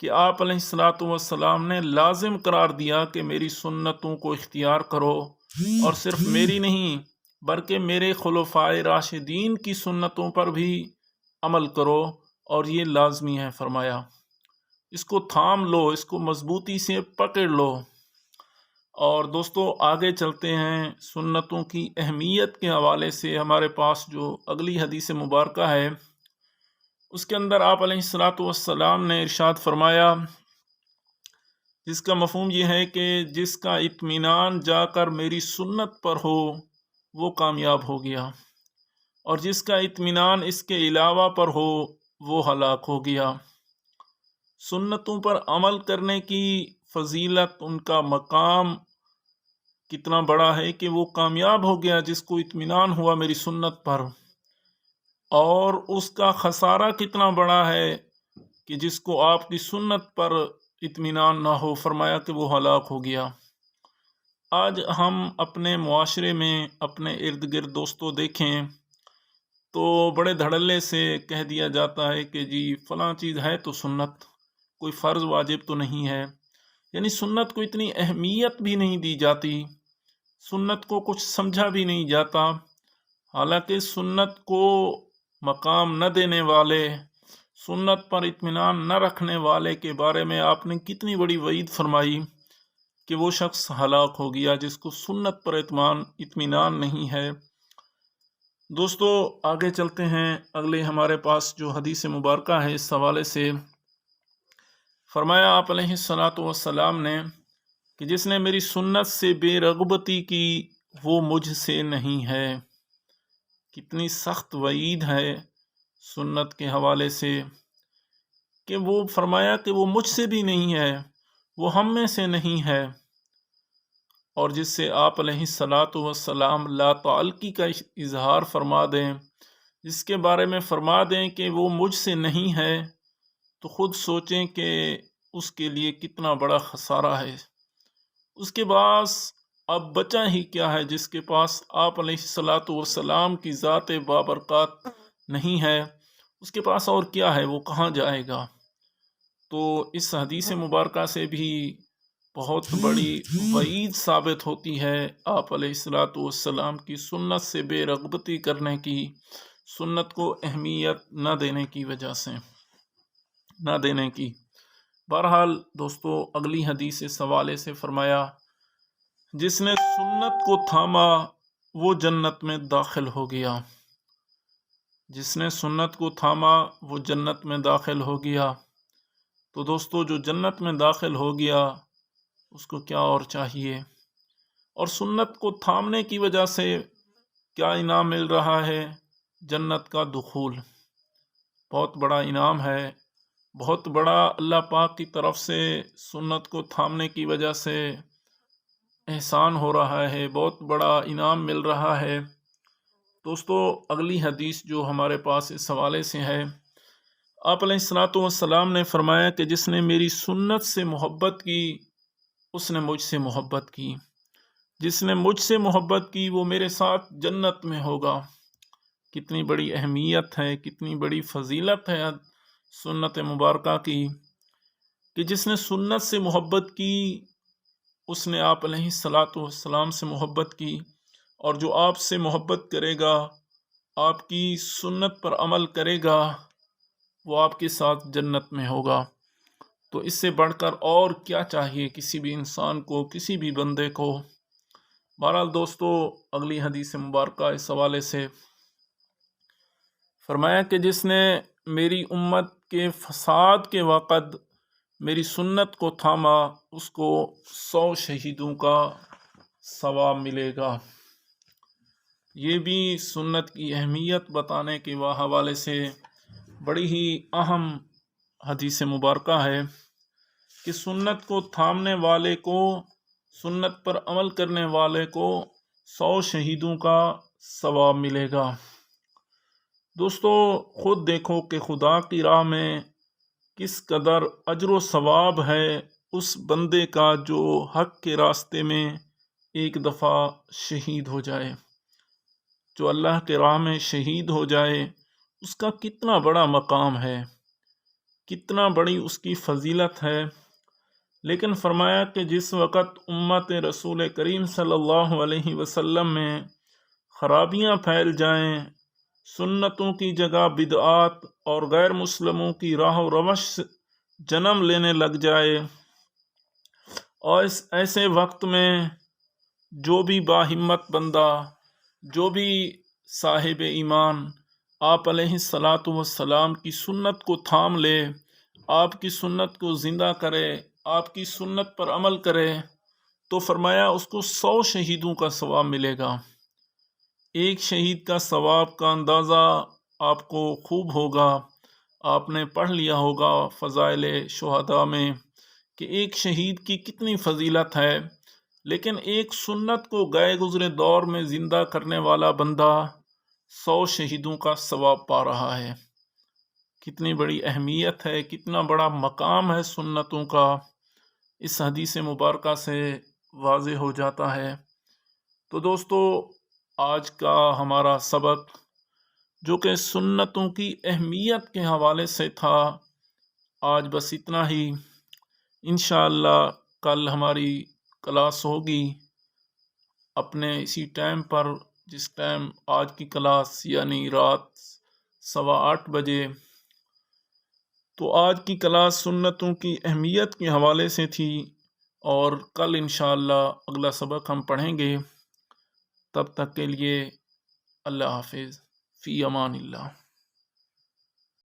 کہ آپ علیہ السلام نے لازم قرار دیا کہ میری سنتوں کو اختیار کرو، اور صرف میری نہیں بلکہ میرے خلفائے راشدین کی سنتوں پر بھی عمل کرو، اور یہ لازمی ہے فرمایا۔ اس کو تھام لو، اس کو مضبوطی سے پکڑ لو۔ اور دوستو آگے چلتے ہیں، سنتوں کی اہمیت کے حوالے سے ہمارے پاس جو اگلی حدیث مبارکہ ہے اس کے اندر آپ علیہ السلام نے ارشاد فرمایا، جس کا مفہوم یہ ہے کہ جس کا اطمینان جا کر میری سنت پر ہو وہ کامیاب ہو گیا، اور جس کا اطمینان اس کے علاوہ پر ہو وہ ہلاک ہو گیا۔ سنتوں پر عمل کرنے کی فضیلت، ان کا مقام کتنا بڑا ہے کہ وہ کامیاب ہو گیا جس کو اطمینان ہوا میری سنت پر، اور اس کا خسارہ کتنا بڑا ہے کہ جس کو آپ کی سنت پر اطمینان نہ ہو، فرمایا کہ وہ ہلاک ہو گیا۔ آج ہم اپنے معاشرے میں اپنے ارد گرد دوستوں دیکھیں تو بڑے دھڑلے سے کہہ دیا جاتا ہے کہ جی فلاں چیز ہے تو سنت، کوئی فرض واجب تو نہیں ہے، یعنی سنت کو اتنی اہمیت بھی نہیں دی جاتی، سنت کو کچھ سمجھا بھی نہیں جاتا۔ حالانکہ سنت کو مقام نہ دینے والے، سنت پر اطمینان نہ رکھنے والے کے بارے میں آپ نے کتنی بڑی وعید فرمائی کہ وہ شخص ہلاک ہو گیا جس کو سنت پر اطمینان نہیں ہے۔ دوستو آگے چلتے ہیں، اگلے ہمارے پاس جو حدیث مبارکہ ہے اس حوالے سے فرمایا آپ علیہ السلام نے کہ جس نے میری سنت سے بے رغبتی کی وہ مجھ سے نہیں ہے۔ کتنی سخت وعید ہے سنت کے حوالے سے کہ وہ فرمایا کہ وہ مجھ سے بھی نہیں ہے، وہ ہم میں سے نہیں ہے، اور جس سے آپ علیہ السلام لا تعلقی کا اظہار فرما دیں، جس کے بارے میں فرما دیں کہ وہ مجھ سے نہیں ہے، تو خود سوچیں کہ اس کے لیے کتنا بڑا خسارہ ہے۔ اس کے بعد اب بچا ہی کیا ہے جس کے پاس آپ علیہ السلام کی ذات بابرکات نہیں ہے، اس کے پاس اور کیا ہے، وہ کہاں جائے گا؟ تو اس حدیث مبارکہ سے بھی بہت بڑی وعید ثابت ہوتی ہے آپ علیہ السلام کی سنت سے بے رغبتی کرنے کی، سنت کو اہمیت نہ دینے کی وجہ سے، نہ دینے کی۔ بہرحال دوستو اگلی حدیث اس حوالے سے فرمایا، جس نے سنت کو تھاما وہ جنت میں داخل ہو گیا۔ جس نے سنت کو تھاما وہ جنت میں داخل ہو گیا۔ تو دوستو جو جنت میں داخل ہو گیا اس کو کیا اور چاہیے؟ اور سنت کو تھامنے کی وجہ سے کیا انعام مل رہا ہے؟ جنت کا دخول، بہت بڑا انعام ہے، بہت بڑا اللہ پاک کی طرف سے سنت کو تھامنے کی وجہ سے احسان ہو رہا ہے، بہت بڑا انعام مل رہا ہے۔ دوستو اگلی حدیث جو ہمارے پاس اس حوالے سے ہے، آپ علیہ السلام نے فرمایا کہ جس نے میری سنت سے محبت کی اس نے مجھ سے محبت کی، جس نے مجھ سے محبت کی وہ میرے ساتھ جنت میں ہوگا۔ کتنی بڑی اہمیت ہے، کتنی بڑی فضیلت ہے سنت مبارکہ کی کہ جس نے سنت سے محبت کی اس نے آپ علیہ السلام سے محبت کی، اور جو آپ سے محبت کرے گا، آپ کی سنت پر عمل کرے گا، وہ آپ کے ساتھ جنت میں ہوگا۔ تو اس سے بڑھ کر اور کیا چاہیے کسی بھی انسان کو، کسی بھی بندے کو؟ بہرحال دوستو اگلی حدیث مبارکہ اس حوالے سے فرمایا کہ جس نے میری امت کے فساد کے وقت میری سنت کو تھاما اس کو 100 شہیدوں کا ثواب ملے گا۔ یہ بھی سنت کی اہمیت بتانے کے حوالے سے بڑی ہی اہم حدیث مبارکہ ہے کہ سنت کو تھامنے والے کو، سنت پر عمل کرنے والے کو 100 شہیدوں کا ثواب ملے گا۔ دوستو خود دیکھو کہ خدا کی راہ میں کس قدر اجر و ثواب ہے اس بندے کا جو حق کے راستے میں ایک دفعہ شہید ہو جائے، جو اللہ کے راہ میں شہید ہو جائے، اس کا کتنا بڑا مقام ہے کتنا بڑی اس کی فضیلت ہے، لیکن فرمایا کہ جس وقت امت رسول کریم صلی اللہ علیہ وسلم میں خرابیاں پھیل جائیں، سنتوں کی جگہ بدعات اور غیر مسلموں کی راہ و روش جنم لینے لگ جائے، اور اس ایسے وقت میں جو بھی باہمت بندہ، جو بھی صاحب ایمان آپ علیہ الصلاۃ والسلام کی سنت کو تھام لے، آپ کی سنت کو زندہ کرے، آپ کی سنت پر عمل کرے، تو فرمایا اس کو 100 شہیدوں کا ثواب ملے گا۔ ایک شہید کا ثواب کا اندازہ آپ کو خوب ہوگا، آپ نے پڑھ لیا ہوگا فضائل شہداء میں کہ ایک شہید کی کتنی فضیلت ہے، لیکن ایک سنت کو گئے گزرے دور میں زندہ کرنے والا بندہ 100 شہیدوں کا ثواب پا رہا ہے۔ کتنی بڑی اہمیت ہے، کتنا بڑا مقام ہے سنتوں کا، اس حدیث مبارکہ سے واضح ہو جاتا ہے۔ تو دوستو، آج کا ہمارا سبق جو کہ سنتوں کی اہمیت کے حوالے سے تھا، آج بس اتنا ہی۔ انشاءاللہ کل ہماری کلاس ہوگی اپنے اسی ٹائم پر، جس ٹائم آج کی کلاس یعنی رات 8:15 بجے۔ تو آج کی کلاس سنتوں کی اہمیت کے حوالے سے تھی، اور کل انشاءاللہ اگلا سبق ہم پڑھیں گے۔ تب تک کے لیے اللہ حافظ، فی امان اللہ۔